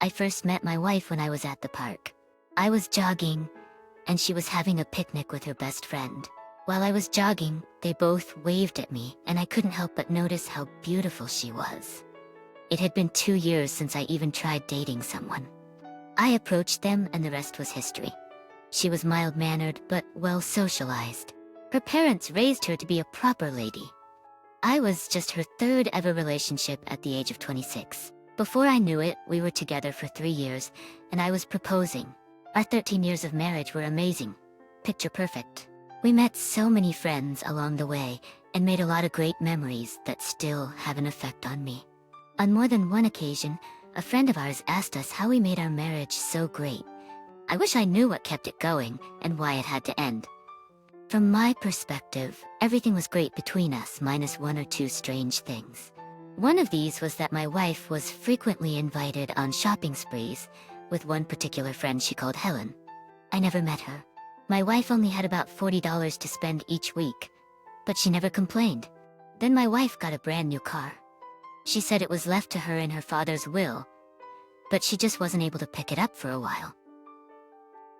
I first met my wife when I was at the park. I was jogging, and she was having a picnic with her best friend. While I was jogging, they both waved at me, and I couldn't help but notice how beautiful she was. It had been 2 years since I even tried dating someone. I approached them, and the rest was history. She was mild-mannered, but well-socialized. Her parents raised her to be a proper lady. I was just her third ever relationship at the age of 26. Before I knew it, we were together for 3 years, and I was proposing. Our 13 years of marriage were amazing. Picture perfect. We met so many friends along the way, and made a lot of great memories that still have an effect on me. On more than one occasion, a friend of ours asked us how we made our marriage so great. I wish I knew what kept it going, and why it had to end. From my perspective, everything was great between us, minus 1 or 2 strange things. One of these was that my wife was frequently invited on shopping sprees, with one particular friend she called Helen. I never met her. My wife only had about $40 to spend each week, but she never complained. Then my wife got a brand new car. She said it was left to her in her father's will, but she just wasn't able to pick it up for a while.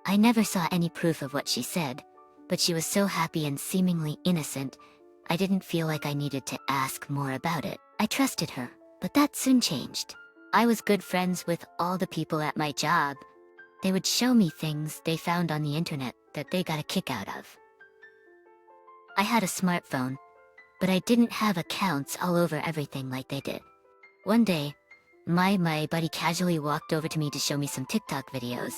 I never saw any proof of what she said, but she was so happy and seemingly innocent, I didn't feel like I needed to ask more about it. I trusted her, but that soon changed. I was good friends with all the people at my job. They would show me things they found on the internet that they got a kick out of. I had a smartphone, but I didn't have accounts all over everything like they did. One day, my buddy casually walked over to me to show me some TikTok videos.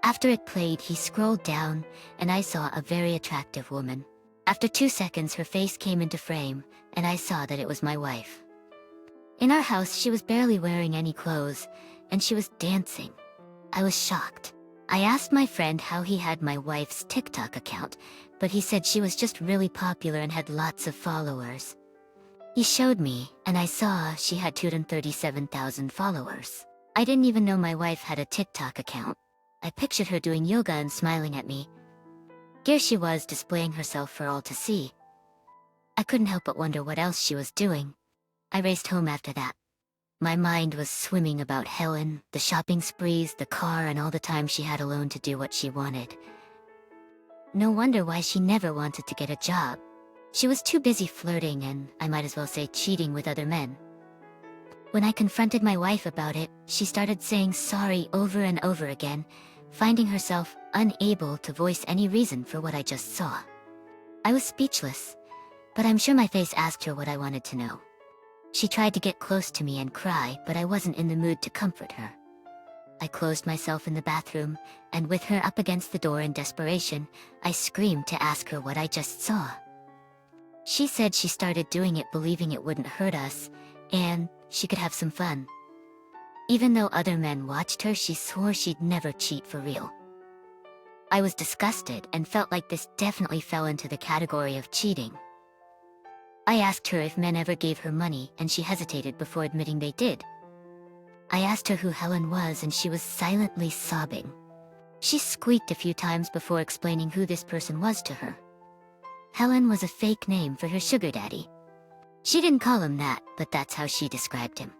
After it played, he scrolled down, and I saw a very attractive woman. After 2 seconds, her face came into frame, and I saw that it was my wife. In our house, she was barely wearing any clothes, and she was dancing. I was shocked. I asked my friend how he had my wife's TikTok account, but he said she was just really popular and had lots of followers. He showed me, and I saw she had 237,000 followers. I didn't even know my wife had a TikTok account. I pictured her doing yoga and smiling at me. Here she was displaying herself for all to see. I couldn't help but wonder what else she was doing. I raced home after that. My mind was swimming about Helen, the shopping sprees, the car, and all the time she had alone to do what she wanted. No wonder why she never wanted to get a job. She was too busy flirting and, I might as well say, cheating with other men. When I confronted my wife about it, she started saying sorry over and over again, finding herself unable to voice any reason for what I just saw. I was speechless, but I'm sure my face asked her what I wanted to know. She tried to get close to me and cry, but I wasn't in the mood to comfort her. I closed myself in the bathroom, and with her up against the door in desperation, I screamed to ask her what I just saw. She said she started doing it believing it wouldn't hurt us, and she could have some fun. Even though other men watched her, she swore she'd never cheat for real. I was disgusted and felt like this definitely fell into the category of cheating. I asked her if men ever gave her money, and she hesitated before admitting they did. I asked her who Helen was, and she was silently sobbing. She squeaked a few times before explaining who this person was to her. Helen was a fake name for her sugar daddy. She didn't call him that, but that's how she described him.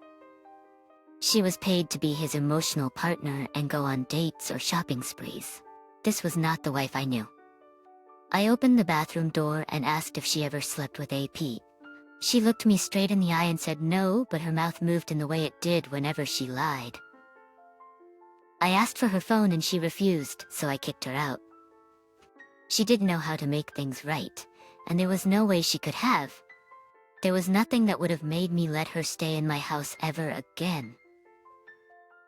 She was paid to be his emotional partner and go on dates or shopping sprees. This was not the wife I knew. I opened the bathroom door and asked if she ever slept with AP. She looked me straight in the eye and said no, but her mouth moved in the way it did whenever she lied. I asked for her phone and she refused, so I kicked her out. She didn't know how to make things right, and there was no way she could have. There was nothing that would have made me let her stay in my house ever again.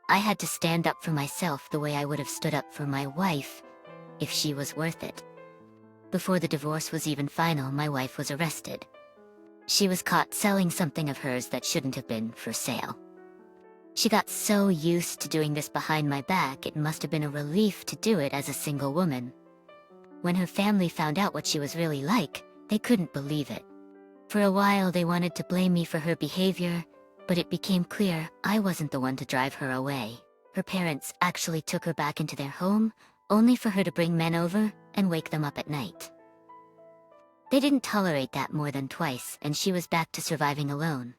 I had to stand up for myself the way I would have stood up for my wife, if she was worth it. Before the divorce was even final, my wife was arrested. She was caught selling something of hers that shouldn't have been for sale. She got so used to doing this behind my back, it must have been a relief to do it as a single woman. When her family found out what she was really like, they couldn't believe it. For a while they wanted to blame me for her behavior, but it became clear I wasn't the one to drive her away. Her parents actually took her back into their home, only for her to bring men over and wake them up at night. They didn't tolerate that more than twice, and she was back to surviving alone.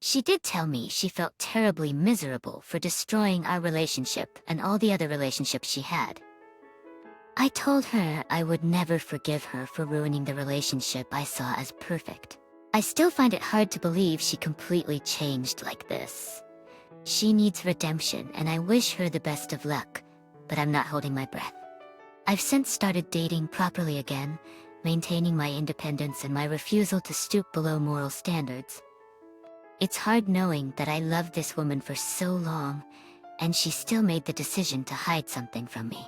She did tell me she felt terribly miserable for destroying our relationship and all the other relationships she had. I told her I would never forgive her for ruining the relationship I saw as perfect. I still find it hard to believe she completely changed like this. She needs redemption, and I wish her the best of luck, but I'm not holding my breath. I've since started dating properly again, maintaining my independence and my refusal to stoop below moral standards. It's hard knowing that I loved this woman for so long, and she still made the decision to hide something from me.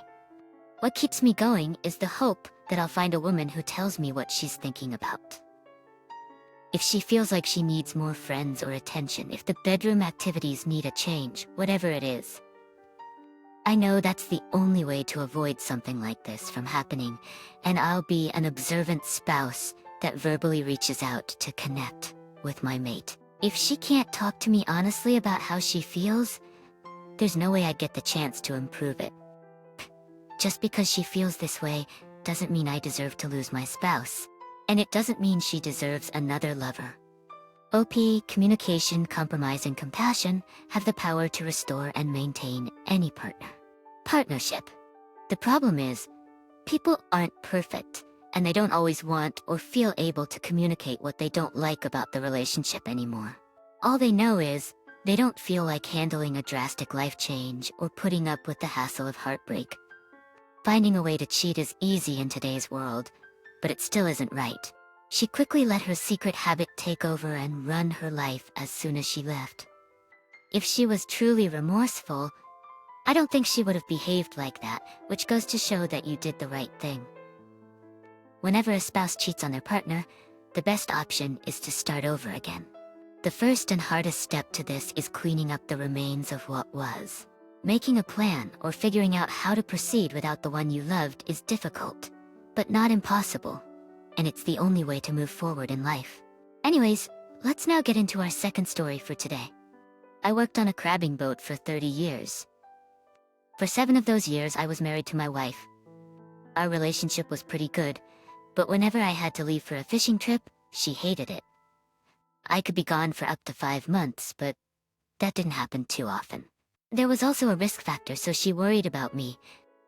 What keeps me going is the hope that I'll find a woman who tells me what she's thinking about. If she feels like she needs more friends or attention, if the bedroom activities need a change, whatever it is. I know that's the only way to avoid something like this from happening, and I'll be an observant spouse that verbally reaches out to connect with my mate. If she can't talk to me honestly about how she feels, there's no way I'd get the chance to improve it. Just because she feels this way doesn't mean I deserve to lose my spouse. And it doesn't mean she deserves another lover. OP, communication, compromise, and compassion have the power to restore and maintain any partnership. The problem is, people aren't perfect, and they don't always want or feel able to communicate what they don't like about the relationship anymore. All they know is, they don't feel like handling a drastic life change or putting up with the hassle of heartbreak. Finding a way to cheat is easy in today's world, but it still isn't right. She quickly let her secret habit take over and run her life as soon as she left. If she was truly remorseful, I don't think she would have behaved like that, which goes to show that you did the right thing. Whenever a spouse cheats on their partner, the best option is to start over again. The first and hardest step to this is cleaning up the remains of what was. Making a plan or figuring out how to proceed without the one you loved is difficult, but not impossible, and it's the only way to move forward in life. Anyways, let's now get into our second story for today. I worked on a crabbing boat for 30 years. For 7 of those years, I was married to my wife. Our relationship was pretty good, but whenever I had to leave for a fishing trip, she hated it. I could be gone for up to 5 months, but that didn't happen too often. There was also a risk factor, so she worried about me.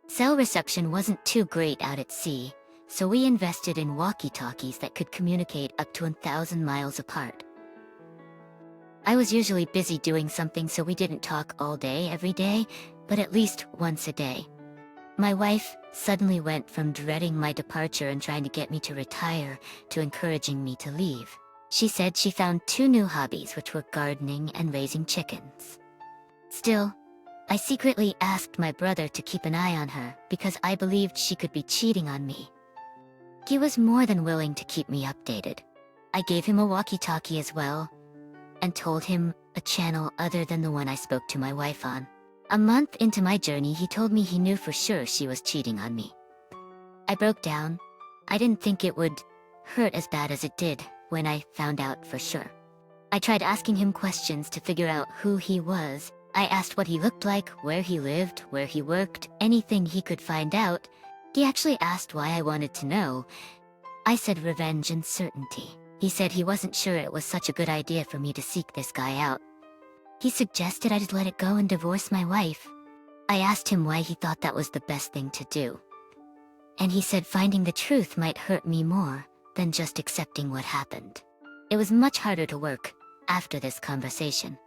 Cell reception wasn't too great out at sea, so we invested in walkie-talkies that could communicate up to 1,000 miles apart. I was usually busy doing something, so we didn't talk all day every day, but at least once a day. My wife suddenly went from dreading my departure and trying to get me to retire to encouraging me to leave. She said she found 2 new hobbies, which were gardening and raising chickens. Still, I secretly asked my brother to keep an eye on her because I believed she could be cheating on me. He was more than willing to keep me updated. I gave him a walkie-talkie as well, and told him a channel other than the one I spoke to my wife on. A month into my journey, he told me he knew for sure she was cheating on me. I broke down. I didn't think it would hurt as bad as it did when I found out for sure. I tried asking him questions to figure out who he was. I asked what he looked like, where he lived, where he worked, anything he could find out. He actually asked why I wanted to know. I said revenge and certainty. He said he wasn't sure it was such a good idea for me to seek this guy out. He suggested I just let it go and divorce my wife. I asked him why he thought that was the best thing to do. And he said finding the truth might hurt me more than just accepting what happened. It was much harder to work after this conversation.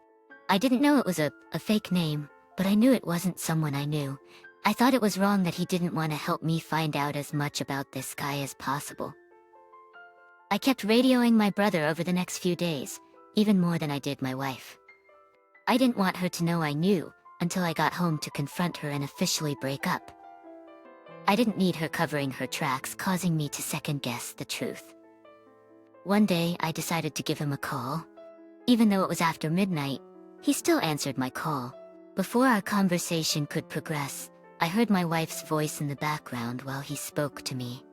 I didn't know it was a fake name, but I knew it wasn't someone I knew. I thought it was wrong that he didn't want to help me find out as much about this guy as possible. I kept radioing my brother over the next few days, even more than I did my wife. I didn't want her to know I knew until I got home to confront her and officially break up. I didn't need her covering her tracks, causing me to second-guess the truth. One day, I decided to give him a call. Even though it was after midnight, he still answered my call. Before our conversation could progress, I heard my wife's voice in the background while he spoke to me.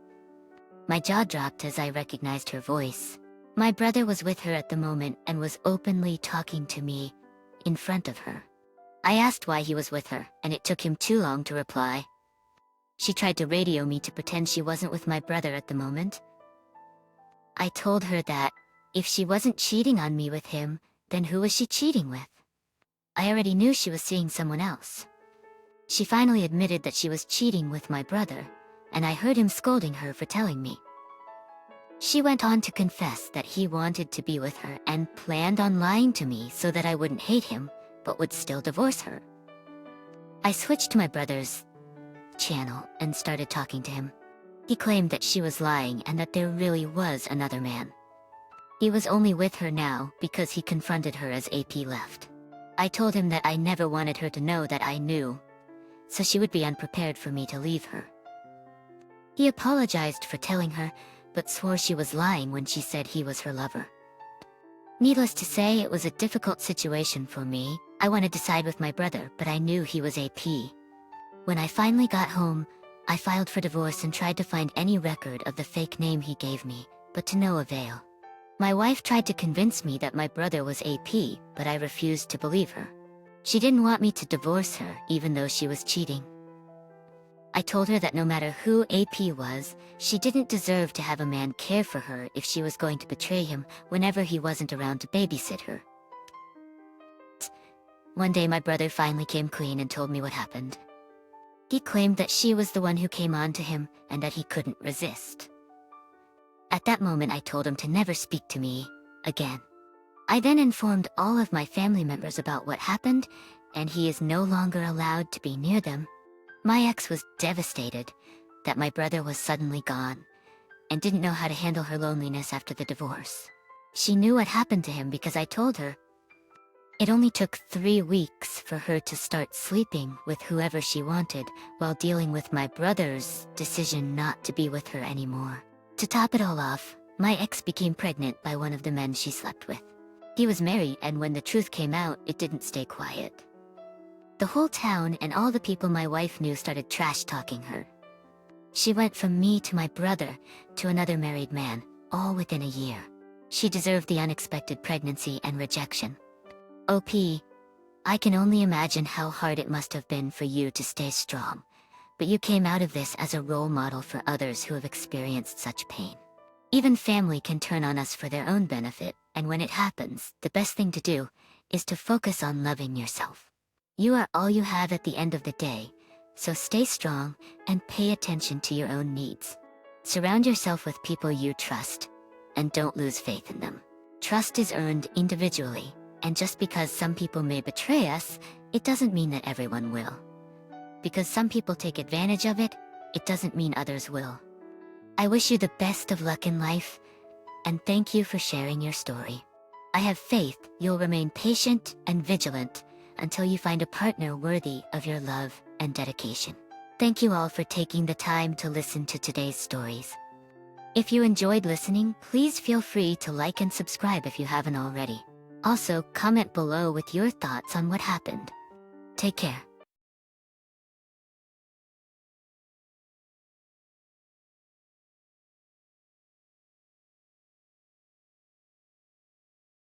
My jaw dropped as I recognized her voice. My brother was with her at the moment and was openly talking to me in front of her. I asked why he was with her, and it took him too long to reply. She tried to radio me to pretend she wasn't with my brother at the moment. I told her that if she wasn't cheating on me with him, Then who was she cheating with? I already knew she was seeing someone else. She finally admitted that she was cheating with my brother, and I heard him scolding her for telling me. She went on to confess that he wanted to be with her and planned on lying to me so that I wouldn't hate him, but would still divorce her. I switched to my brother's channel and started talking to him. He claimed that she was lying and that there really was another man. He was only with her now because he confronted her as AP left. I told him that I never wanted her to know that I knew, so she would be unprepared for me to leave her. He apologized for telling her, but swore she was lying when she said he was her lover. Needless to say, it was a difficult situation for me. I wanted to side with my brother, but I knew he was AP. When I finally got home, I filed for divorce and tried to find any record of the fake name he gave me, but to no avail. My wife tried to convince me that my brother was AP, but I refused to believe her. She didn't want me to divorce her, even though she was cheating. I told her that no matter who AP was, she didn't deserve to have a man care for her if she was going to betray him whenever he wasn't around to babysit her. One day my brother finally came clean and told me what happened. He claimed that she was the one who came on to him and that he couldn't resist. At that moment I told him to never speak to me again. I then informed all of my family members about what happened, and he is no longer allowed to be near them. My ex was devastated that my brother was suddenly gone, and didn't know how to handle her loneliness after the divorce. She knew what happened to him because I told her. It only took 3 weeks for her to start sleeping with whoever she wanted while dealing with my brother's decision not to be with her anymore. To top it all off, my ex became pregnant by one of the men she slept with. He was married, and when the truth came out, it didn't stay quiet. The whole town and all the people my wife knew started trash-talking her. She went from me to my brother to another married man, all within a year. She deserved the unexpected pregnancy and rejection. OP, I can only imagine how hard it must have been for you to stay strong, but you came out of this as a role model for others who have experienced such pain. Even family can turn on us for their own benefit, and when it happens, the best thing to do is to focus on loving yourself. You are all you have at the end of the day, so stay strong and pay attention to your own needs. Surround yourself with people you trust, and don't lose faith in them. Trust is earned individually, and just because some people may betray us, it doesn't mean that everyone will. Because some people take advantage of it, it doesn't mean others will. I wish you the best of luck in life, and thank you for sharing your story. I have faith you'll remain patient and vigilant until you find a partner worthy of your love and dedication. Thank you all for taking the time to listen to today's stories. If you enjoyed listening, please feel free to like and subscribe if you haven't already. Also, comment below with your thoughts on what happened. Take care.